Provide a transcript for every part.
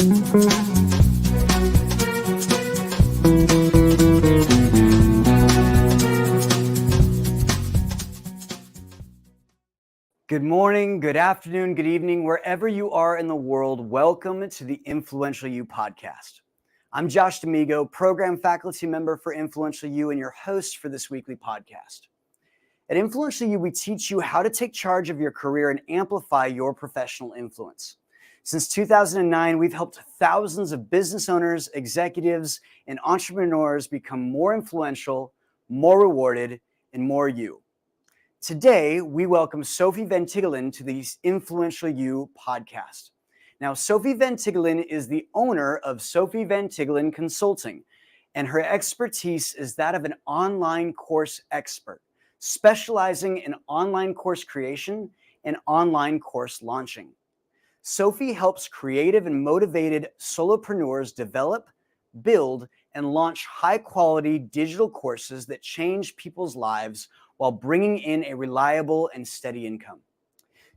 Good morning, good afternoon, good evening, wherever you are in the world. Welcome to the Influential You podcast. I'm Josh D'Amigo, program faculty member for Influential You and your host for this weekly podcast. At Influential You, we teach you how to take charge of your career and amplify your professional influence. Since 2009, we've helped thousands of business owners, executives, and entrepreneurs become more influential, more rewarded, and more you. Today, we welcome Sophie Van Tiggelen to the Influential You podcast. Now, Sophie Van Tiggelen is the owner of Sophie Van Tiggelen Consulting, and her expertise is that of an online course expert, specializing in online course creation and online course launching. Sophie helps creative and motivated solopreneurs develop, build, and launch high-quality digital courses that change people's lives while bringing in a reliable and steady income.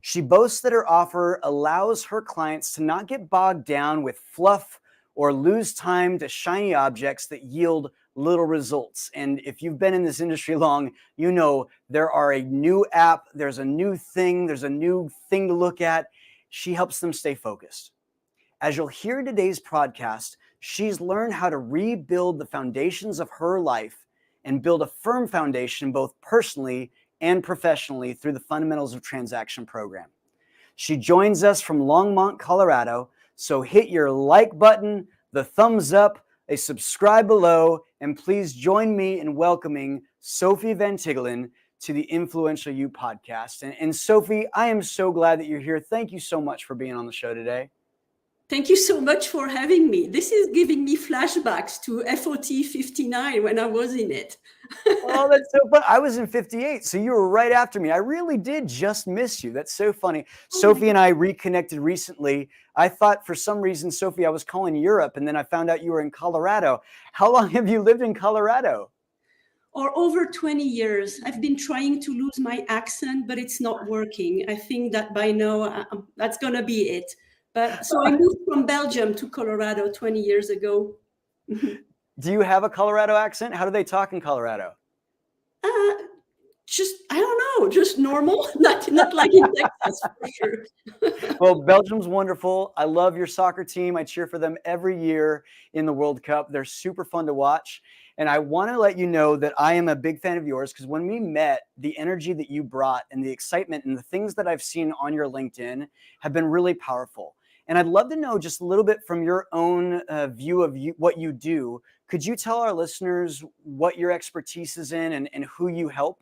She boasts that her offer allows her clients to not get bogged down with fluff or lose time to shiny objects that yield little results. And if you've been in this industry long, you know there are a new app, there's a new thing to look at. She helps them stay focused. As you'll hear in today's podcast, she's learned how to rebuild the foundations of her life and build a firm foundation both personally and professionally through the Fundamentals of Transaction program. She joins us from Longmont, Colorado, so hit your like button, the thumbs up, a subscribe below, and please join me in welcoming Sophie Van Tiggelen to the Influential You podcast. And Sophie, I am so glad that you're here. Thank you so much for being on the show today. Thank you so much for having me. This is giving me flashbacks to FOT 59 when I was in it. Oh, that's so fun. I was in 58, so you were right after me. I really did just miss you. That's so funny. Sophie and I reconnected recently. I thought for some reason, Sophie, I was calling Europe, and then I found out you were in Colorado. How long have you lived in Colorado? Or over 20 years. I've been trying to lose my accent, but it's not working. I think that by now, that's going to be it. But so I moved from Belgium to Colorado 20 years ago. Do you have a Colorado accent? How do they talk in Colorado? I don't know, just normal, not like in Texas for sure. Well, Belgium's wonderful. I love your soccer team. I cheer for them every year in the World Cup. They're super fun to watch. And I want to let you know that I am a big fan of yours because when we met, the energy that you brought and the excitement and the things that I've seen on your LinkedIn have been really powerful. And I'd love to know just a little bit from your own view of what you do. Could you tell our listeners what your expertise is in and who you help?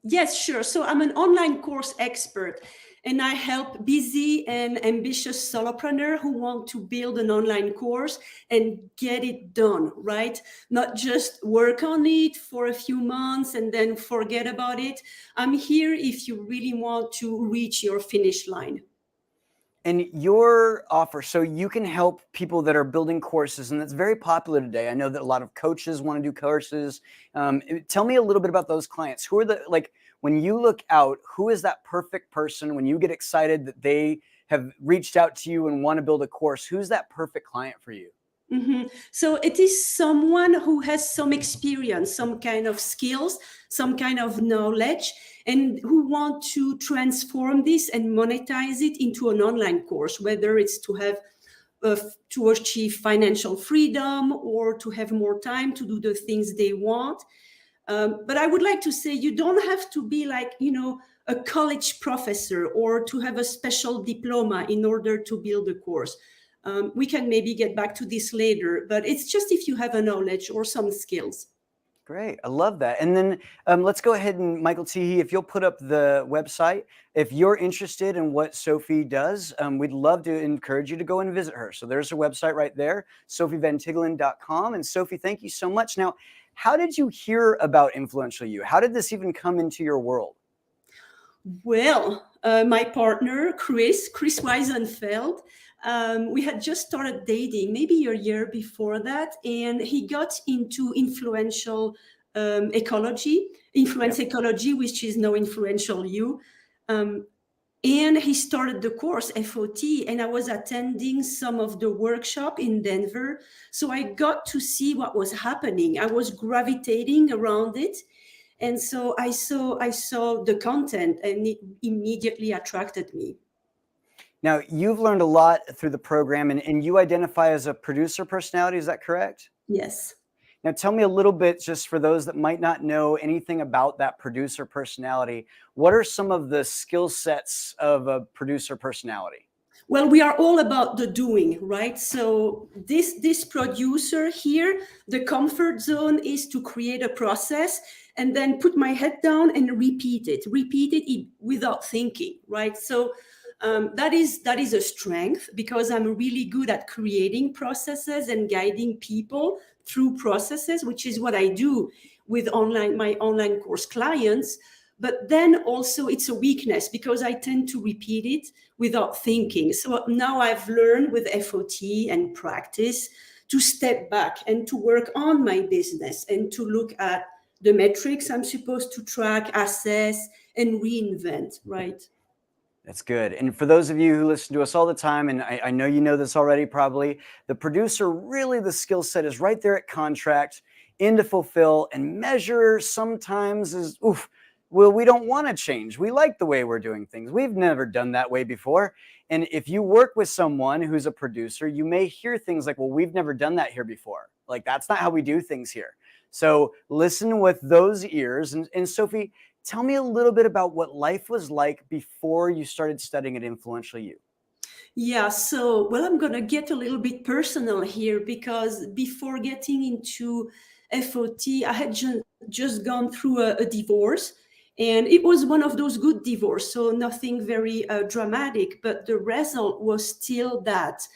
Yes, sure. So I'm an online course expert, and I help busy and ambitious solopreneurs who want to build an online course and get it done, right? Not just work on it for a few months and then forget about it. I'm here if you really want to reach your finish line. And your offer, so you can help people that are building courses, and that's very popular today. I know that a lot of coaches want to do courses. Tell me a little bit about those clients. Who are when you look out, who is that perfect person when you get excited that they have reached out to you and want to build a course? Who's that perfect client for you? Mm-hmm. So it is someone who has some experience, some kind of skills, some kind of knowledge, and who want to transform this and monetize it into an online course, whether it's to have to achieve financial freedom or to have more time to do the things they want. But I would like to say you don't have to be a college professor or to have a special diploma in order to build a course. We can maybe get back to this later, but it's just if you have a knowledge or some skills. Great. I love that. And then let's go ahead and Michael Teehee, if you'll put up the website, if you're interested in what Sophie does, we'd love to encourage you to go and visit her. So there's her website right there, sophievantiggelen.com. And Sophie, thank you so much. Now, how did you hear about Influential You? How did this even come into your world? Well, my partner, Chris Weisenfeld, we had just started dating maybe a year before that, and he got into influence ecology, which is now Influential You. And he started the course FOT, and I was attending some of the workshop in Denver. So I got to see what was happening. I was gravitating around it. And so I saw the content, and it immediately attracted me. Now, you've learned a lot through the program, and you identify as a producer personality. Is that correct? Yes. Now, tell me a little bit, just for those that might not know anything about that producer personality, what are some of the skill sets of a producer personality? Well, we are all about the doing, right? So this producer here, the comfort zone is to create a process and then put my head down and repeat it without thinking, right? So that is a strength, because I'm really good at creating processes and guiding people through processes, which is what I do with my online course clients. But then also it's a weakness, because I tend to repeat it without thinking. So now I've learned with FOT and practice to step back and to work on my business and to look at the metrics I'm supposed to track, assess, and reinvent, right? That's good. And for those of you who listen to us all the time, and I know you know this already probably, the producer, really the skill set is right there at contract, in to fulfill, and measure sometimes is, oof, well, we don't want to change. We like the way we're doing things. We've never done that way before. And if you work with someone who's a producer, you may hear things like, well, we've never done that here before. Like, that's not how we do things here. So listen with those ears. And Sophie, tell me a little bit about what life was like before you started studying at Influential You. Yeah, so, well, I'm going to get a little bit personal here, because before getting into FOT, I had just gone through a divorce, and it was one of those good divorces, so nothing very dramatic, but the result was still that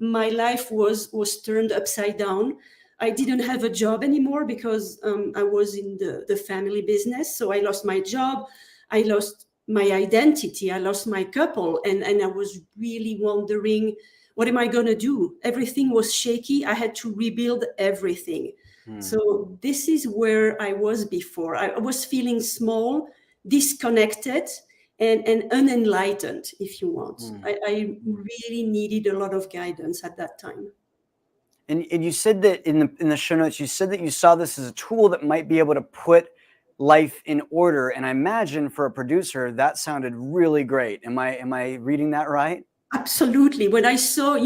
my life was turned upside down. I didn't have a job anymore, because I was in the family business. So I lost my job. I lost my identity. I lost my couple. And I was really wondering, what am I going to do? Everything was shaky. I had to rebuild everything. So this is where I was before. I was feeling small, disconnected, and unenlightened, if you want. I really needed a lot of guidance at that time. And you said that in the show notes, you said that you saw this as a tool that might be able to put life in order. And I imagine for a producer, that sounded really great. Am I reading that right? Absolutely. When I saw,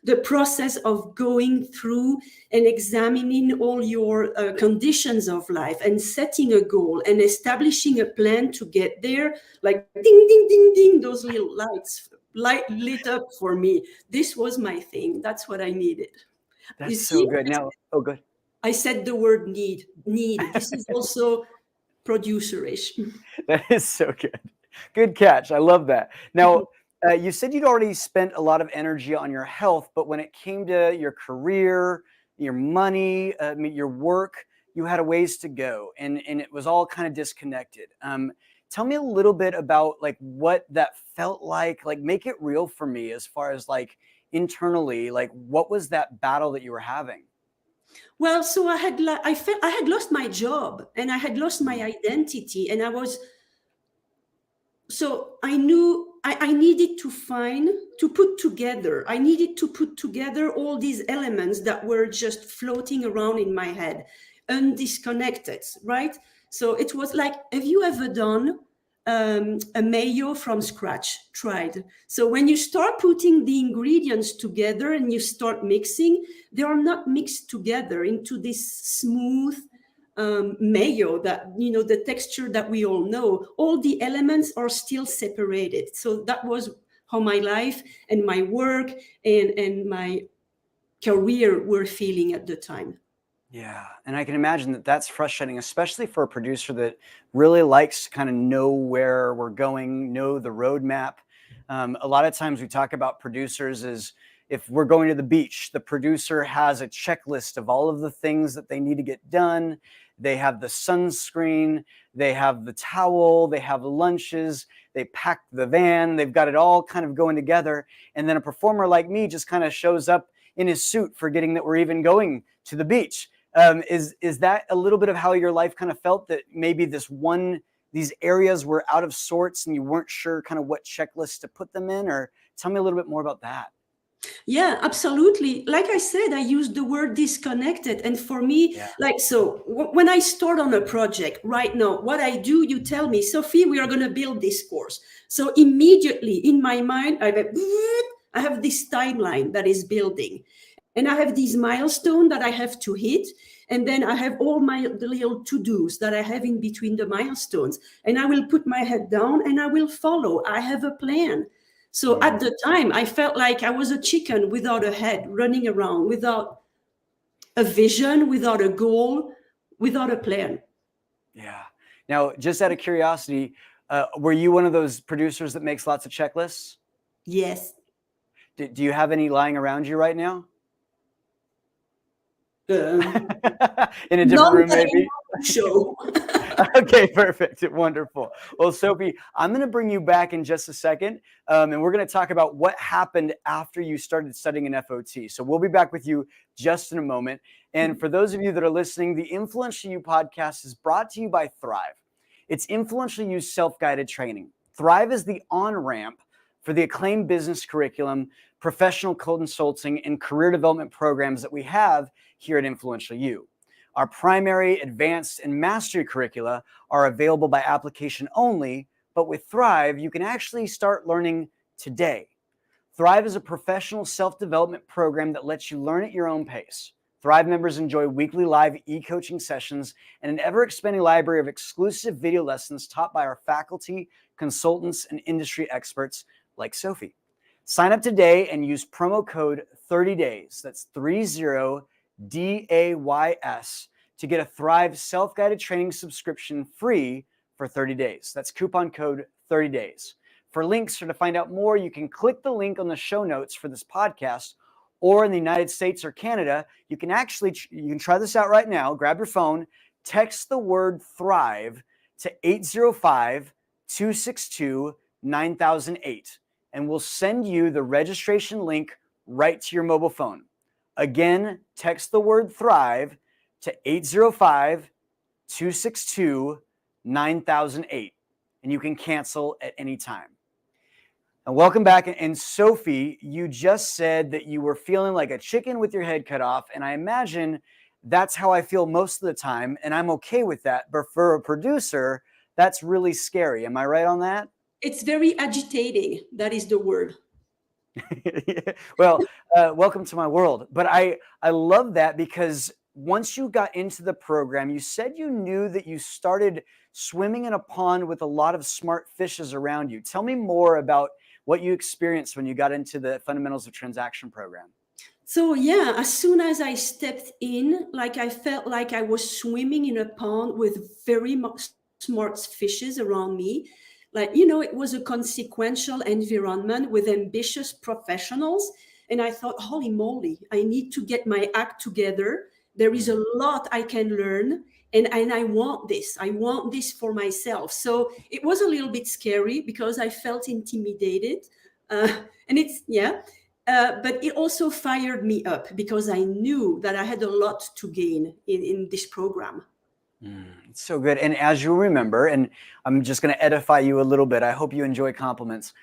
the process of going through and examining all your conditions of life and setting a goal and establishing a plan to get there, like ding, ding, ding, ding, those little lights lit up for me. This was my thing. That's what I needed. You That's see, so good. Now, oh, good. I said the word need. This is also producer-ish. That is so good. Good catch. I love that. Now, you said you'd already spent a lot of energy on your health, but when it came to your career, your money, your work, you had a ways to go, and it was all kind of disconnected. Tell me a little bit about like what that felt like. Like, make it real for me as far as like internally, like what was that battle that you were having? Well, so I felt I had lost my job and I had lost my identity, and I knew I needed I needed to put together all these elements that were just floating around in my head, undisconnected, right? So it was like, have you ever done a mayo from scratch? Tried. So when you start putting the ingredients together and you start mixing, they are not mixed together into this smooth mayo that, the texture that we all know. All the elements are still separated. So that was how my life and my work and my career were feeling at the time. Yeah. And I can imagine that that's frustrating, especially for a producer that really likes to kind of know where we're going, know the roadmap. A lot of times we talk about producers as if we're going to the beach, the producer has a checklist of all of the things that they need to get done. They have the sunscreen, they have the towel, they have lunches, they pack the van, they've got it all kind of going together. And then a performer like me just kind of shows up in his suit, forgetting that we're even going to the beach. Is that a little bit of how your life kind of felt, that maybe this one these areas were out of sorts and you weren't sure kind of what checklist to put them in? Or tell me a little bit more about that. Yeah, absolutely. Like I said, I used the word disconnected. And for me, when I start on a project right now, what I do, you tell me, Sophie, we are going to build this course. So immediately in my mind, I have this timeline that is building. And I have these milestones that I have to hit. And then I have all the little to-dos that I have in between the milestones. And I will put my head down and I will follow. I have a plan. So at the time, I felt like I was a chicken without a head, running around without a vision, without a goal, without a plan. Yeah. Now, just out of curiosity, were you one of those producers that makes lots of checklists? Yes. Do you have any lying around you right now? In a different room, maybe? Show. Okay, perfect. Wonderful. Well, Sophie, I'm going to bring you back in just a second, and we're going to talk about what happened after you started studying an FOT. So we'll be back with you just in a moment. And for those of you that are listening, the Influential You podcast is brought to you by Thrive. It's Influential You's self-guided training. Thrive is the on-ramp for the acclaimed business curriculum, professional consulting, and career development programs that we have here at Influential You. Our primary, advanced, and mastery curricula are available by application only, but with Thrive, you can actually start learning today. Thrive is a professional self-development program that lets you learn at your own pace. Thrive members enjoy weekly live e-coaching sessions and an ever-expanding library of exclusive video lessons taught by our faculty, consultants, and industry experts like Sophie. Sign up today and use promo code 30days. That's 30 DAYS to get a Thrive self-guided training subscription free for 30 days. That's coupon code 30days. For links or to find out more, you can click the link on the show notes for this podcast, or in the United States or Canada, you can try this out right now. Grab your phone, text the word Thrive to 805-262-9008, and we'll send you the registration link right to your mobile phone. Again, text the word Thrive to 805-262-9008, and you can cancel at any time. And welcome back. And Sophie, you just said that you were feeling like a chicken with your head cut off, and I imagine that's how I feel most of the time, and I'm okay with that. But for a producer, that's really scary. Am I right on that? It's very agitating. That is the word. Well, welcome to my world. But I love that, because once you got into the program, you said you knew that you started swimming in a pond with a lot of smart fishes around you. Tell me more about what you experienced when you got into the Fundamentals of Transaction program. So yeah, as soon as I stepped in, I felt like I was swimming in a pond with very much smart fishes around me. It was a consequential environment with ambitious professionals. And I thought, holy moly, I need to get my act together. There is a lot I can learn. And I want this. I want this for myself. So it was a little bit scary because I felt intimidated. But it also fired me up because I knew that I had a lot to gain in this program. It's so good. And as you remember, and I'm just going to edify you a little bit, I hope you enjoy compliments.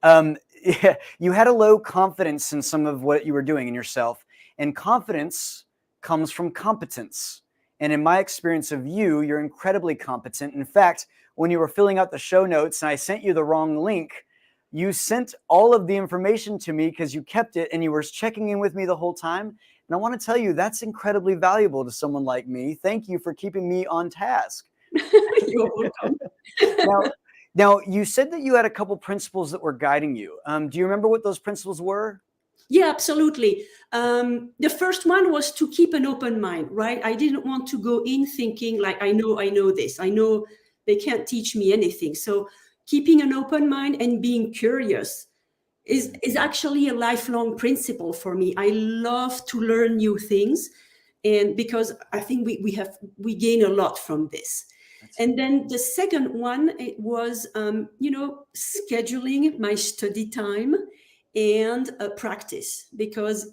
You had a low confidence in some of what you were doing in yourself, and confidence comes from competence. And in my experience of you, you're incredibly competent. In fact, when you were filling out the show notes and I sent you the wrong link, you sent all of the information to me because you kept it and you were checking in with me the whole time. And I want to tell you, that's incredibly valuable to someone like me. Thank you for keeping me on task. You're welcome. Now, you said that you had a couple principles that were guiding you. Do you remember what those principles were? Yeah, absolutely. The first one was to keep an open mind, right? I didn't want to go in thinking like, I know this. I know they can't teach me anything. So keeping an open mind and being curious is actually a lifelong principle for me. I love to learn new things, and because I think we gain a lot from this. And then the second one, it was scheduling my study time and practice. Because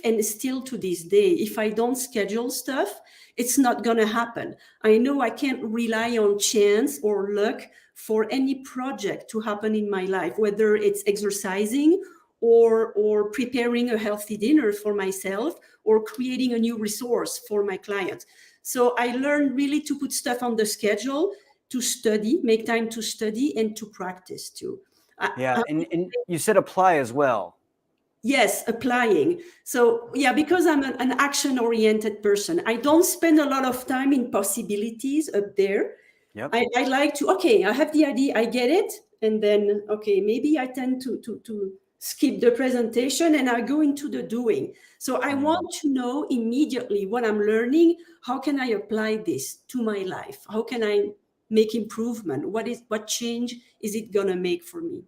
and still to this day, if I don't schedule stuff, it's not going to happen. I know I can't rely on chance or luck for any project to happen in my life, whether it's exercising or preparing a healthy dinner for myself or creating a new resource for my client. So I learned really to put stuff on the schedule, to study, make time to study, and to practice too. And you said apply as well. Yes, applying. So yeah, because I'm an action-oriented person, I don't spend a lot of time in possibilities up there. Yep. I like to, okay, I have the idea, I get it, and then, okay, maybe I tend to skip the presentation and I go into the doing. So I want to know immediately what I'm learning. How can I apply this to my life? How can I make improvement? What change is it gonna make for me?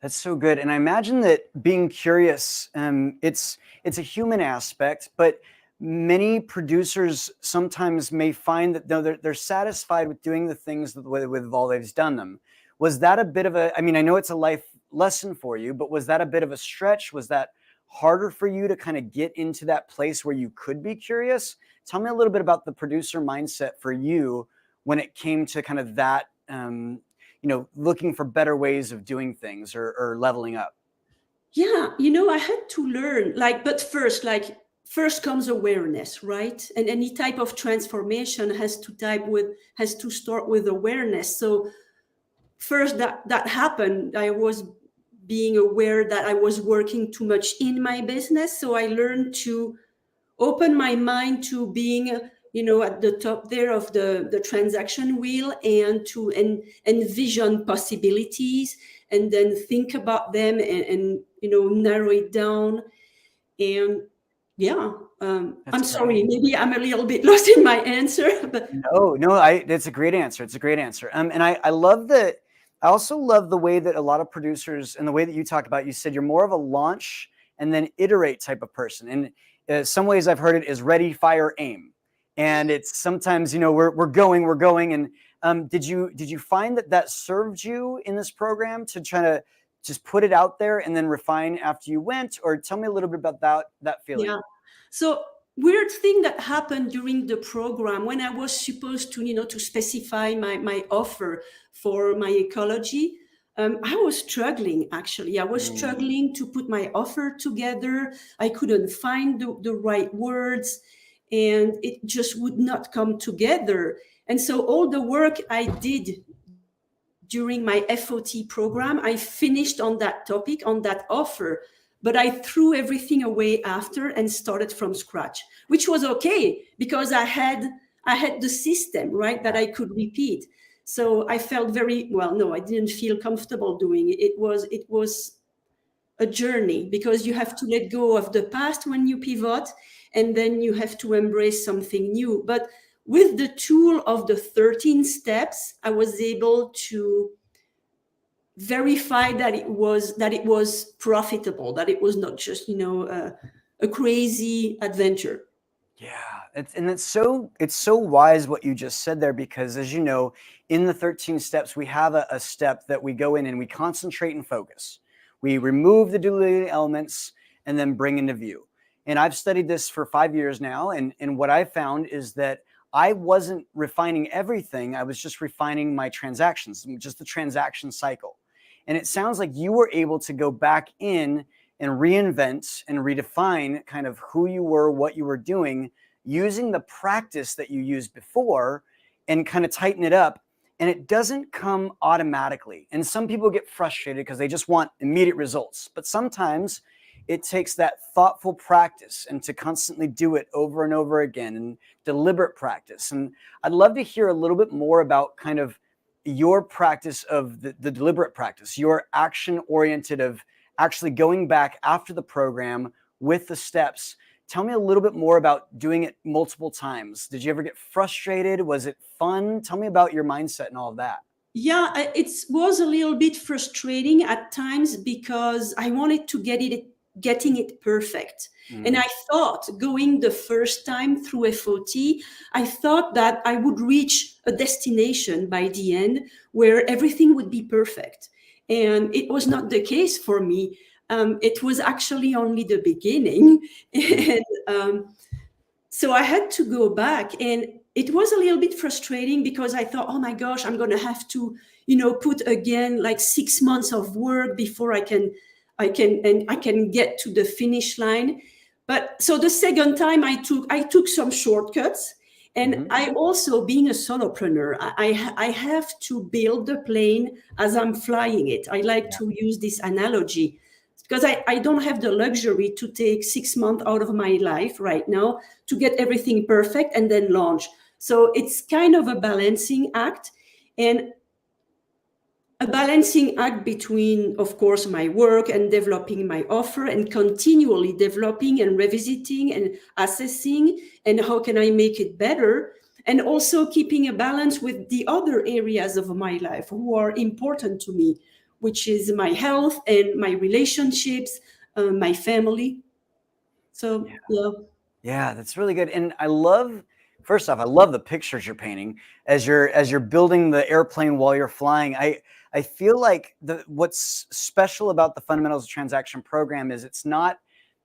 That's so good. And I imagine that being curious, it's a human aspect, but many producers sometimes may find that they're satisfied with doing the things the way they've always done them. Was that a bit of I mean, I know it's a life lesson for you, but was that a bit of a stretch? Was that harder for you to kind of get into that place where you could be curious? Tell me a little bit about the producer mindset for you when it came to kind of that, looking for better ways of doing things or leveling up. Yeah, I had to learn, but first comes awareness, right? And any type of transformation has to start with awareness. So first that happened, I was being aware that I was working too much in my business. So I learned to open my mind to being at the top there of the transaction wheel, and to envision possibilities and then think about them and narrow it down. And yeah, I'm sorry, maybe I'm a little bit lost in my answer, but no, it's a great answer. It's a great answer. And I love that. I also love the way that a lot of producers, and the way that you talk about, you said you're more of a launch and then iterate type of person. And some ways I've heard it is ready, fire, aim. And it's sometimes, we're going. And did you find that served you in this program to try to just put it out there and then refine after you went? Or tell me a little bit about that feeling. Yeah. So weird thing that happened during the program, when I was supposed to specify my offer for my ecology, I was struggling, actually. I was struggling to put my offer together. I couldn't find the right words, and it just would not come together. And so all the work I did during my FOT program, I finished on that topic, on that offer, but I threw everything away after and started from scratch, which was okay because I had the system, right, that I could repeat. So I felt I didn't feel comfortable doing it. It was a journey, because you have to let go of the past when you pivot, and then you have to embrace something new. But with the tool of the 13 steps, I was able to verify that it was profitable, that it was not just a crazy adventure. Yeah, it's so wise what you just said there, because as you know, in the 13 steps, we have a step that we go in and we concentrate and focus. We remove the duplicating elements and then bring into view. And I've studied this for 5 years now, and what I found is that I wasn't refining everything. I was just refining my transactions, just the transaction cycle. And it sounds like you were able to go back in and reinvent and redefine kind of who you were, what you were doing, using the practice that you used before, and kind of tighten it up. And it doesn't come automatically. And some people get frustrated because they just want immediate results. But sometimes it takes that thoughtful practice and to constantly do it over and over again, and deliberate practice. And I'd love to hear a little bit more about kind of your practice of the deliberate practice, your action-oriented of actually going back after the program with the steps. Tell me a little bit more about doing it multiple times. Did you ever get frustrated? Was it fun? Tell me about your mindset and all of that. Yeah, it was a little bit frustrating at times because I wanted to getting it perfect. And I thought, going the first time through FOT, I thought that I would reach a destination by the end where everything would be perfect. And it was not the case for me. It was actually only the beginning. And so I had to go back, and it was a little bit frustrating because I thought, oh my gosh, I'm going to have to, put again like 6 months of work before I can get to the finish line. But so the second time I took some shortcuts. And I also, being a solopreneur, I have to build the plane as I'm flying it. I like to use this analogy because I don't have the luxury to take 6 months out of my life right now to get everything perfect and then launch. So it's kind of a balancing act, and a balancing act between, of course, my work and developing my offer, and continually developing and revisiting and assessing, and how can I make it better, and also keeping a balance with the other areas of my life who are important to me, which is my health and my relationships, my family. So Yeah, that's really good. And first off, I love the pictures you're painting as you're building the airplane while you're flying. I feel like what's special about the Fundamentals of Transaction program is it's not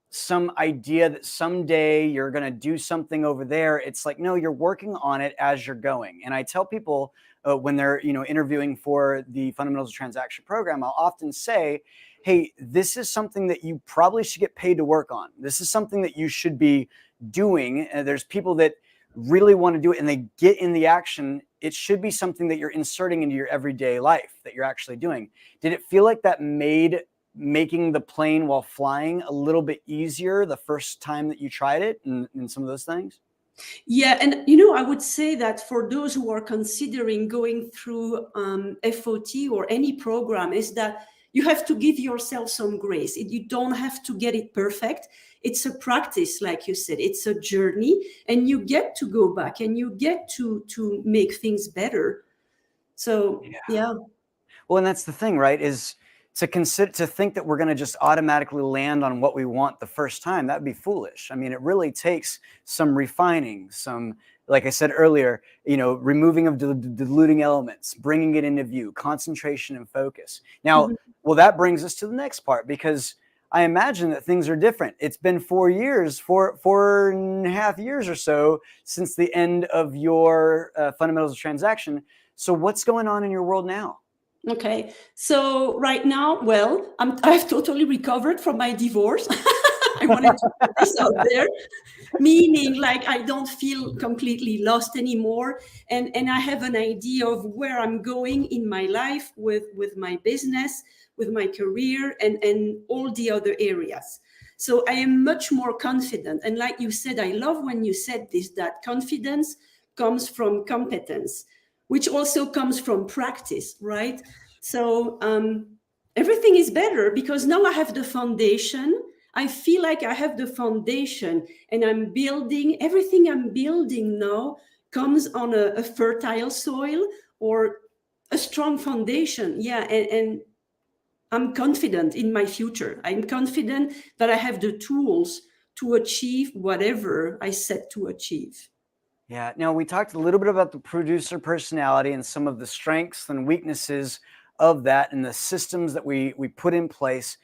some idea that someday you're going to do something over there. It's like, no, you're working on it as you're going. And I tell people when they're, interviewing for the Fundamentals of Transaction program, I'll often say, hey, this is something that you probably should get paid to work on. This is something that you should be doing. There's people that really want to do it and they get in the action. It should be something that you're inserting into your everyday life that you're actually doing. Did it feel like that made making the plane while flying a little bit easier the first time that you tried it and some of those things? Yeah, and I would say that for those who are considering going through FOT or any program, is that you have to give yourself some grace. You don't have to get it perfect. It's a practice, like you said. It's a journey, and you get to go back and you get to make things better. So yeah. Well, and that's the thing, right? Is to think that we're going to just automatically land on what we want the first time. That'd be foolish. I mean, it really takes some refining, some, like I said earlier, removing of diluting elements, bringing it into view, concentration and focus. Now, well, that brings us to the next part, because I imagine that things are different. It's been 4 years, 4.5 years or so since the end of your Fundamentals of Transaction. So what's going on in your world now? Okay, so right now, well, I've totally recovered from my divorce. I wanted to put this out there, meaning like I don't feel completely lost anymore, and I have an idea of where I'm going in my life with my business, with my career, and all the other areas. So I am much more confident. And like you said, I love when you said this, that confidence comes from competence, which also comes from practice, right? So everything is better because now I have the foundation. I feel like I have the foundation, and I'm building, everything I'm building now comes on a fertile soil or a strong foundation. Yeah, and I'm confident in my future. I'm confident that I have the tools to achieve whatever I set to achieve. Yeah. Now, we talked a little bit about the producer personality and some of the strengths and weaknesses of that and the systems that we put in place.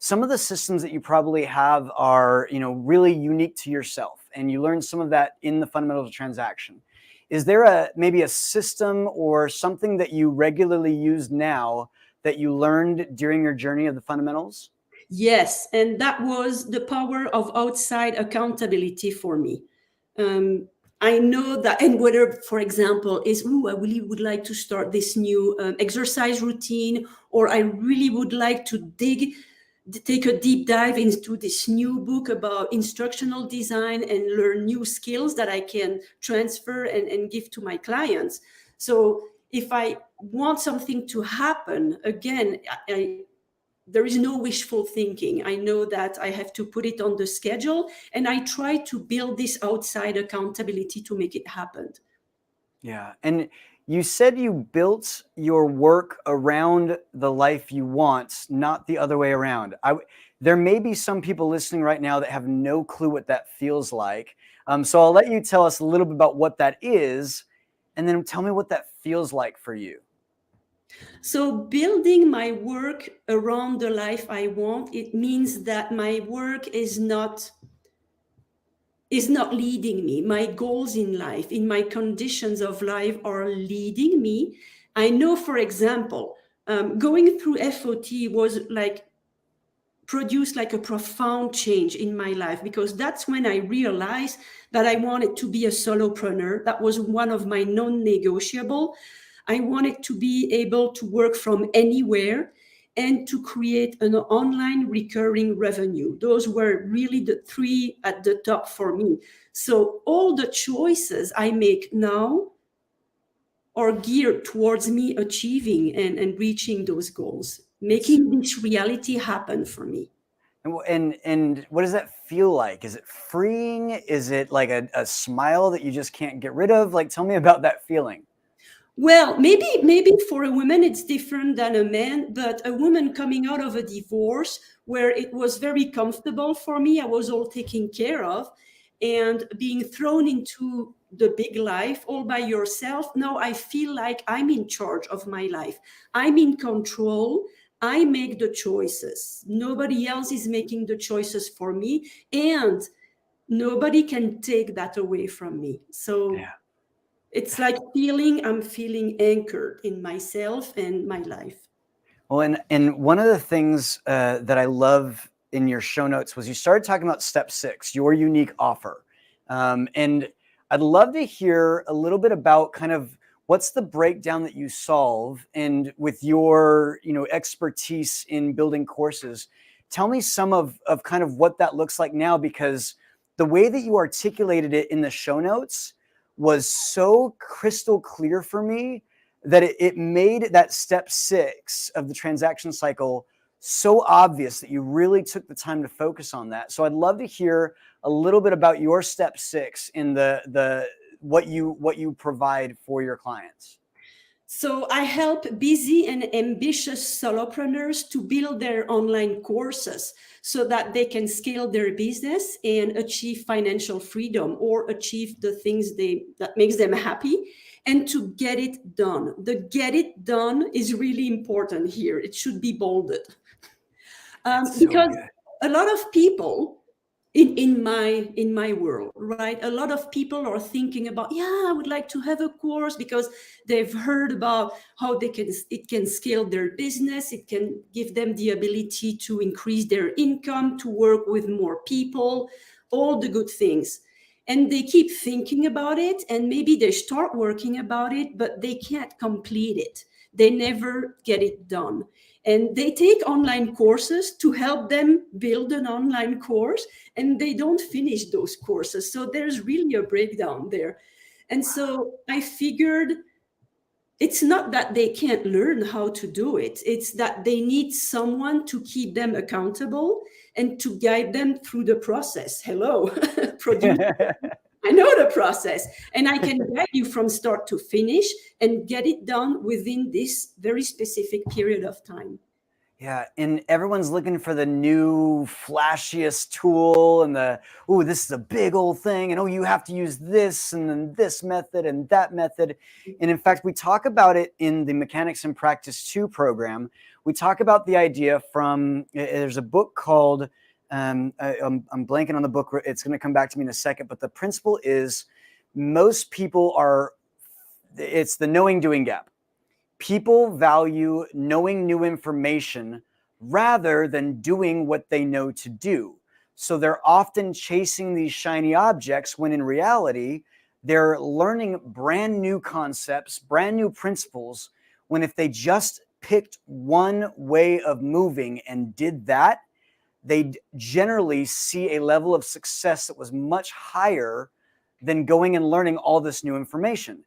Some of the systems that you probably have are, really unique to yourself, and you learn some of that in the Fundamentals of Transaction. Is there maybe a system or something that you regularly use now that you learned during your journey of the fundamentals? Yes, and that was the power of outside accountability for me. I know that, and whether, for example, I really would like to start this new exercise routine, or I really would like to take a deep dive into this new book about instructional design and learn new skills that I can transfer and give to my clients. So if I want something to happen, again, there is no wishful thinking. I know that I have to put it on the schedule, and I try to build this outside accountability to make it happen. Yeah. And you said you built your work around the life you want, not the other way around. There may be some people listening right now that have no clue what that feels like. So I'll let you tell us a little bit about what that is, and then tell me what that feels like for you. So building my work around the life I want, it means that my work is not leading me. My goals in life, in my conditions of life are leading me. I know, for example, going through FOT was like produced like a profound change in my life, because that's when I realized that I wanted to be a solopreneur. That was one of my non-negotiable. I wanted to be able to work from anywhere and to create an online recurring revenue. Those were really the three at the top for me. So all the choices I make now are geared towards me achieving and reaching those goals, making this reality happen for me. And what does that feel like? Is it freeing? Is it like a smile that you just can't get rid of? Like, tell me about that feeling. Well, maybe for a woman it's different than a man, but a woman coming out of a divorce where it was very comfortable for me, I was all taken care of, and being thrown into the big life all by yourself. Now I feel like I'm in charge of my life. I'm in control. I make the choices. Nobody else is making the choices for me, and nobody can take that away from me. So Yeah. it's like I'm feeling anchored in myself and my life. Well, and one of the things that I love in your show notes was you started talking about step 6, your unique offer. And I'd love to hear a little bit about kind of what's the breakdown that you solve, and with your expertise in building courses, tell me some of kind of what that looks like now, because the way that you articulated it in the show notes was so crystal clear for me that it made that step 6 of the transaction cycle so obvious that you really took the time to focus on that. So I'd love to hear a little bit about your step 6 in the what you provide for your clients. So I help busy and ambitious solopreneurs to build their online courses so that they can scale their business and achieve financial freedom, or achieve the things that makes them happy, and to get it done. The get it done is really important here. It should be bolded. That's so Because good. a lot of people in my world, right, a lot of people are thinking about, yeah, I would like to have a course, because they've heard about how it can scale their business, it can give them the ability to increase their income, to work with more people, all the good things. And they keep thinking about it, and maybe they start working about it, but they can't complete it. They never get it done. And they take online courses to help them build an online course, and they don't finish those courses. So there's really a breakdown there. And so I figured it's not that they can't learn how to do it, it's that they need someone to keep them accountable and to guide them through the process. Hello, producer. I know the process, and I can guide you from start to finish and get it done within this very specific period of time. Yeah, and everyone's looking for the new flashiest tool, and this is a big old thing, and you have to use this and then this method and that method. And in fact, we talk about it in the Mechanics in Practice 2 program. We talk about the idea from, there's a book called, I'm blanking on the book, it's going to come back to me in a second, but the principle is it's the knowing doing gap. People value knowing new information rather than doing what they know to do. So they're often chasing these shiny objects when in reality, they're learning brand new concepts, brand new principles, when if they just picked one way of moving and did that, they'd generally see a level of success that was much higher than going and learning all this new information.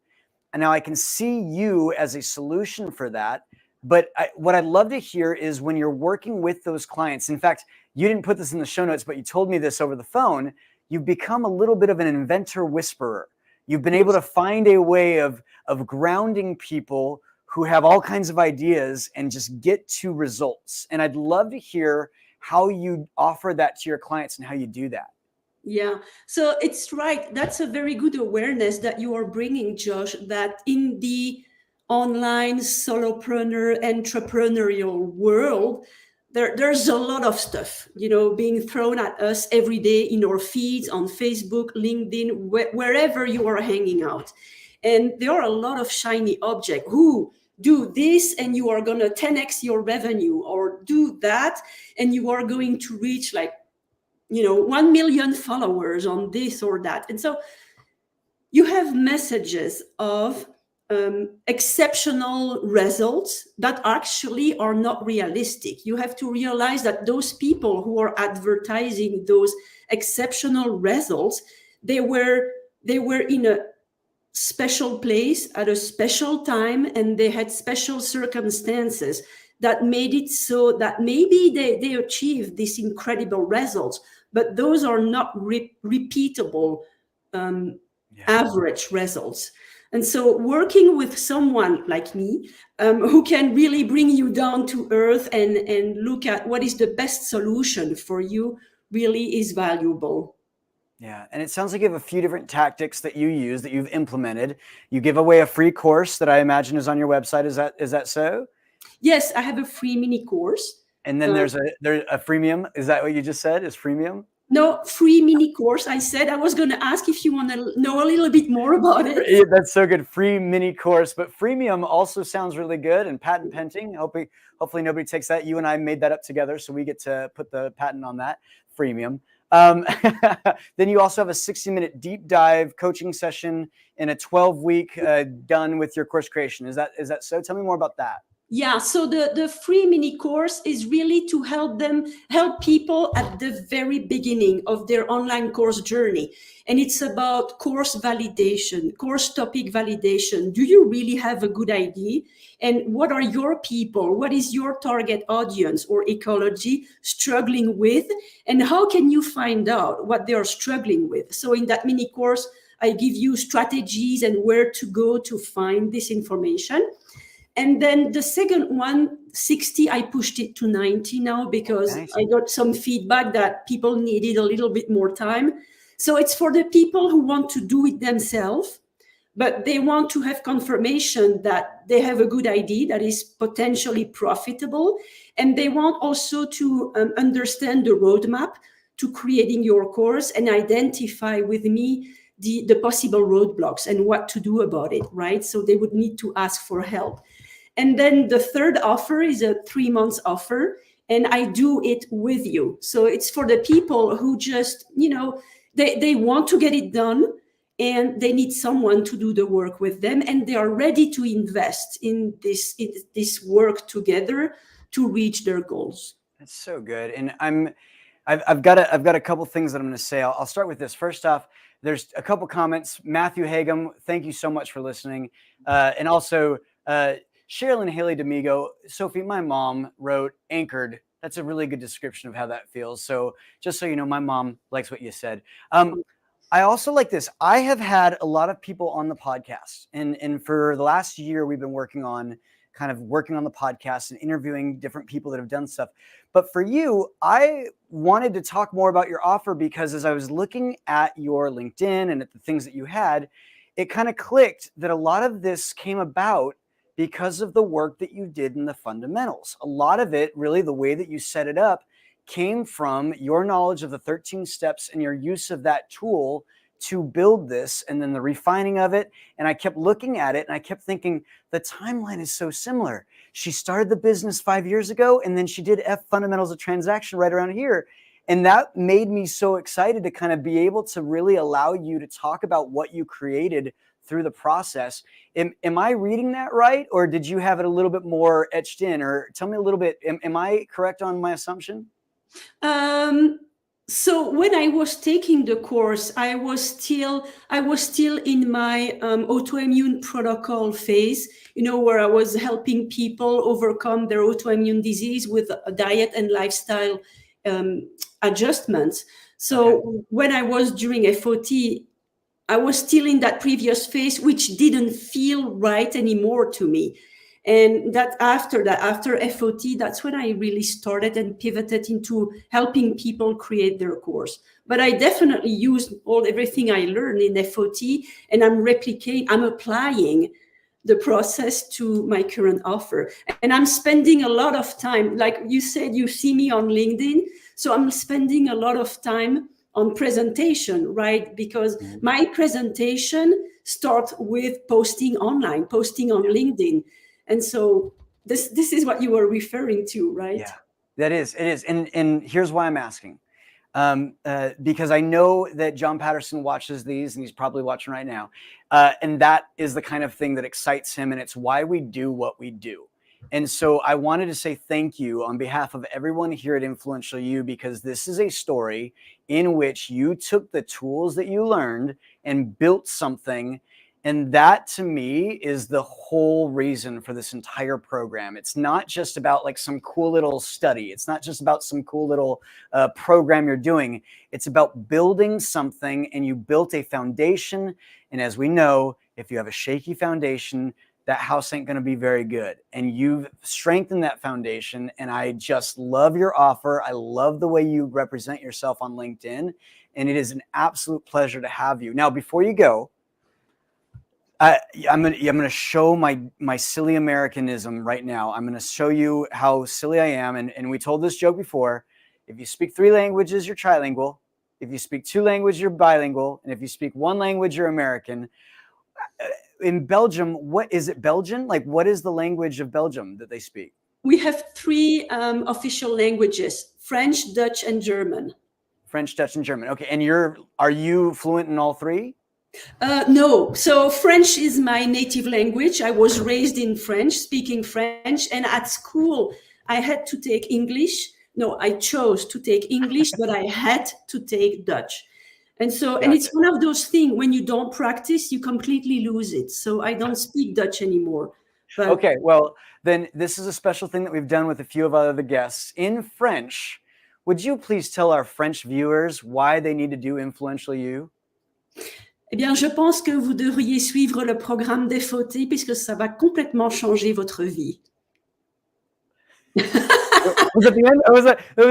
And now I can see you as a solution for that. But what I'd love to hear is when you're working with those clients. In fact, you didn't put this in the show notes, but you told me this over the phone. You've become a little bit of an inventor whisperer. You've been able to find a way of grounding people who have all kinds of ideas and just get to results. And I'd love to hear how you offer that to your clients and how you do that. Yeah, so it's right. That's a very good awareness that you are bringing, Josh, that in the online solopreneur entrepreneurial world, there's a lot of stuff, being thrown at us every day in our feeds on Facebook, LinkedIn, wherever you are hanging out. And there are a lot of shiny objects who do this and you are going to 10x your revenue, or do that and you are going to reach 1 million followers on this or that. And so you have messages of exceptional results that actually are not realistic. You have to realize that those people who are advertising those exceptional results, they were in a special place at a special time, and they had special circumstances that made it so that maybe they achieved these incredible results, but those are not repeatable average results. And so working with someone like me, who can really bring you down to earth and look at what is the best solution for you, really is valuable. Yeah, and it sounds like you have a few different tactics that you use, that you've implemented. You give away a free course that I imagine is on your website. Is that so? Yes, I have a free mini course. And then there's a freemium. Is that what you just said? Is freemium? No, free mini course. I said I was going to ask if you want to know a little bit more about it. Yeah, that's so good. Free mini course, but freemium also sounds really good. And patent pending. Hopefully nobody takes that. You and I made that up together, so we get to put the patent on that. Freemium. Then you also have a 60-minute deep dive coaching session in a 12-week done with your course creation. Is that so? Tell me more about that. Yeah, so the free mini course is really to help people at the very beginning of their online course journey. And it's about course validation, course topic validation. Do you really have a good idea? And what are your people? What is your target audience or ecology struggling with? And how can you find out what they are struggling with? So in that mini course, I give you strategies and where to go to find this information. And then the second one, 60, I pushed it to 90 now because nice. I got some feedback that people needed a little bit more time. So it's for the people who want to do it themselves, but they want to have confirmation that they have a good idea that is potentially profitable. And they want also to understand the roadmap to creating your course and identify with me the possible roadblocks and what to do about it, right? So they would need to ask for help. And then the third offer is a 3-month offer, and I do it with you. So it's for the people who just, they want to get it done and they need someone to do the work with them, and they are ready to invest in this work together to reach their goals. That's so good. And I've got a couple things that I'm going to say. I'll start with this. First off, there's a couple comments. Matthew Hagum, thank you so much for listening. And also, Sherilyn Haley D'Amigo, Sophie, my mom wrote anchored. That's a really good description of how that feels. So just so you know, my mom likes what you said. I also like this. I have had a lot of people on the podcast, and for the last year, we've been working on the podcast and interviewing different people that have done stuff. But for you, I wanted to talk more about your offer because as I was looking at your LinkedIn and at the things that you had, it kind of clicked that a lot of this came about because of the work that you did in the fundamentals. A lot of it, really, the way that you set it up came from your knowledge of the 13 steps and your use of that tool to build this, and then the refining of it. And I kept looking at it and I kept thinking the timeline is so similar. She started the business 5 years ago, and then she did fundamentals of transaction right around here. And that made me so excited to kind of be able to really allow you to talk about what you created through the process. Am I reading that right? Or did you have it a little bit more etched in? Or tell me a little bit, am I correct on my assumption? So when I was taking the course, I was still in my autoimmune protocol phase, where I was helping people overcome their autoimmune disease with a diet and lifestyle adjustments. So when I was during FOT, I was still in that previous phase, which didn't feel right anymore to me. And after FOT, that's when I really started and pivoted into helping people create their course. But I definitely used everything I learned in FOT, and I'm applying the process to my current offer. And I'm spending a lot of time, like you said, you see me on LinkedIn. So I'm spending a lot of time on presentation, right? Because my presentation starts with posting online, posting on LinkedIn. And so this is what you were referring to, right? Yeah, that is, it is. And here's why I'm asking. Because I know that John Patterson watches these, and he's probably watching right now. And that is the kind of thing that excites him, and it's why we do what we do. And so I wanted to say thank you on behalf of everyone here at Influential You, because this is a story in which you took the tools that you learned and built something. And that, to me, is the whole reason for this entire program. It's not just about like some cool little study. It's not just about some cool little program you're doing. It's about building something, and you built a foundation. And as we know, if you have a shaky foundation, that house ain't going to be very good. And you've strengthened that foundation. And I just love your offer. I love the way you represent yourself on LinkedIn. And it is an absolute pleasure to have you. Now, before you go, I'm gonna show my silly Americanism right now. I'm gonna show you how silly I am. And we told this joke before. If you speak 3 languages, you're trilingual. If you speak 2 languages, you're bilingual. And if you speak 1 language, you're American. In Belgium, what is it? Belgian? Like, what is the language of Belgium that they speak? We have 3 official languages: French, Dutch, and German. French, Dutch, and German. Okay. And are you fluent in all 3? No. So French is my native language. I was raised in French, speaking French. And at school, I had to take English. No, I chose to take English, but I had to take Dutch. And so, and it's one of those things, when you don't practice, you completely lose it. So I don't speak Dutch anymore. But okay. Well, then this is a special thing that we've done with a few of other guests. In French, would you please tell our French viewers why they need to do Influential You? Eh bien, je pense que vous devriez suivre le programme d'FOT, puisque ça va complètement changer votre vie. Was it the end?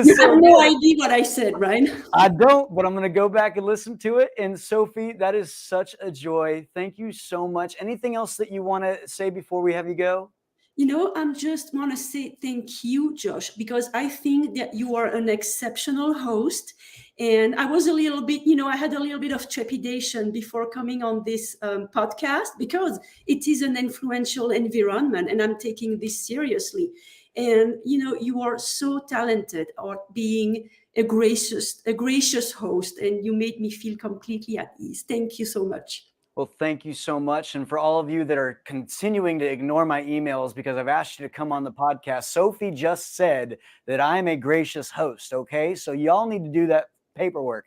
You have no idea what I said, right? I don't, but I'm going to go back and listen to it. And Sophie, that is such a joy. Thank you so much. Anything else that you want to say before we have you go? You know, I just want to say thank you, Josh, because I think that you are an exceptional host. And I was a little bit, I had a little bit of trepidation before coming on this podcast, because it is an influential environment and I'm taking this seriously. And, you are so talented at being a gracious host, and you made me feel completely at ease. Thank you so much. Well, thank you so much. And for all of you that are continuing to ignore my emails because I've asked you to come on the podcast, Sophie just said that I'm a gracious host. Okay. So y'all need to do that paperwork.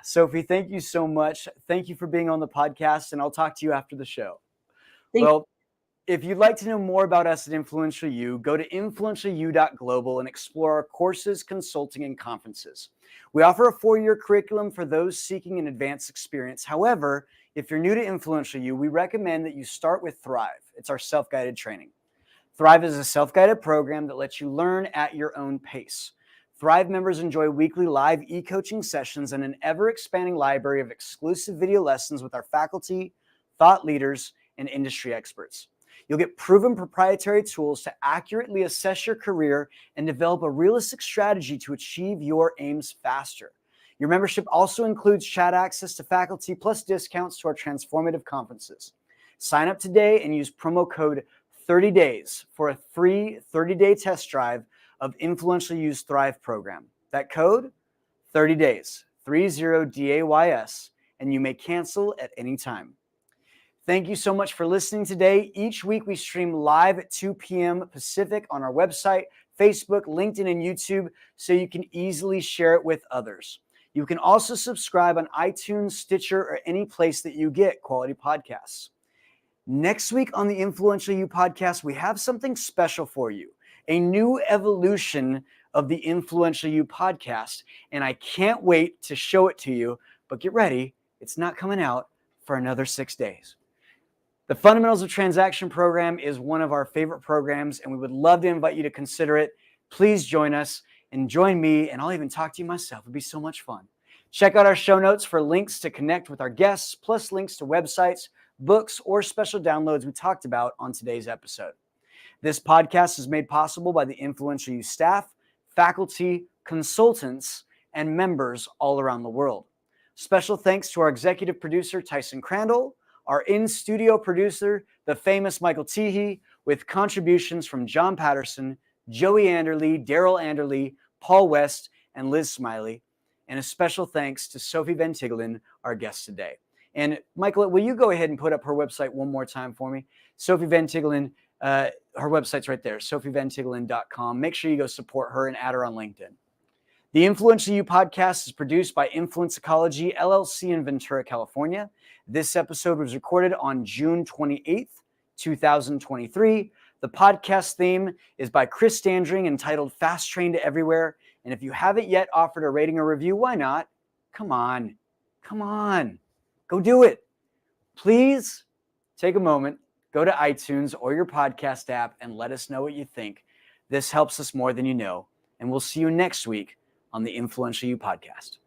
Sophie, thank you so much. Thank you for being on the podcast, and I'll talk to you after the show. Well, if you'd like to know more about us at Influential You, go to influentialyou.global and explore our courses, consulting, and conferences. We offer a 4-year curriculum for those seeking an advanced experience. However, if you're new to Influential You, we recommend that you start with Thrive. It's our self-guided training. Thrive is a self-guided program that lets you learn at your own pace. Thrive members enjoy weekly live e-coaching sessions and an ever-expanding library of exclusive video lessons with our faculty, thought leaders, and industry experts. You'll get proven proprietary tools to accurately assess your career and develop a realistic strategy to achieve your aims faster. Your membership also includes chat access to faculty plus discounts to our transformative conferences. Sign up today and use promo code 30days for a free 30-day test drive of Influential You's Thrive program. That code, 30days, 30DAYS, and you may cancel at any time. Thank you so much for listening today. Each week we stream live at 2 p.m. Pacific on our website, Facebook, LinkedIn, and YouTube, so you can easily share it with others. You can also subscribe on iTunes, Stitcher, or any place that you get quality podcasts. Next week on the Influential You podcast, we have something special for you, a new evolution of the Influential You podcast, and I can't wait to show it to you, but get ready, it's not coming out for another 6 days. The Fundamentals of Transaction program is one of our favorite programs, and we would love to invite you to consider it. Please join us and join me, and I'll even talk to you myself. It'd be so much fun. Check out our show notes for links to connect with our guests, plus links to websites, books, or special downloads we talked about on today's episode. This podcast is made possible by the Influential You staff, faculty, consultants, and members all around the world. Special thanks to our executive producer, Tyson Crandall, our in-studio producer, the famous Michael Teehee, with contributions from John Patterson, Joey Anderley, Daryl Anderley, Paul West, and Liz Smiley. And a special thanks to Sophie Van Tiggelen, our guest today. And Michael, will you go ahead and put up her website one more time for me? Sophie Van Tiggelen, her website's right there, sophievantiggelen.com. Make sure you go support her and add her on LinkedIn. The Influential You podcast is produced by Influence Ecology, LLC in Ventura, California. This episode was recorded on June 28th, 2023. The podcast theme is by Chris Standring, entitled Fast Train to Everywhere. And if you haven't yet offered a rating or review, why not? Come on. Go do it. Please take a moment, go to iTunes or your podcast app and let us know what you think. This helps us more than you know. And we'll see you next week on the Influential You podcast.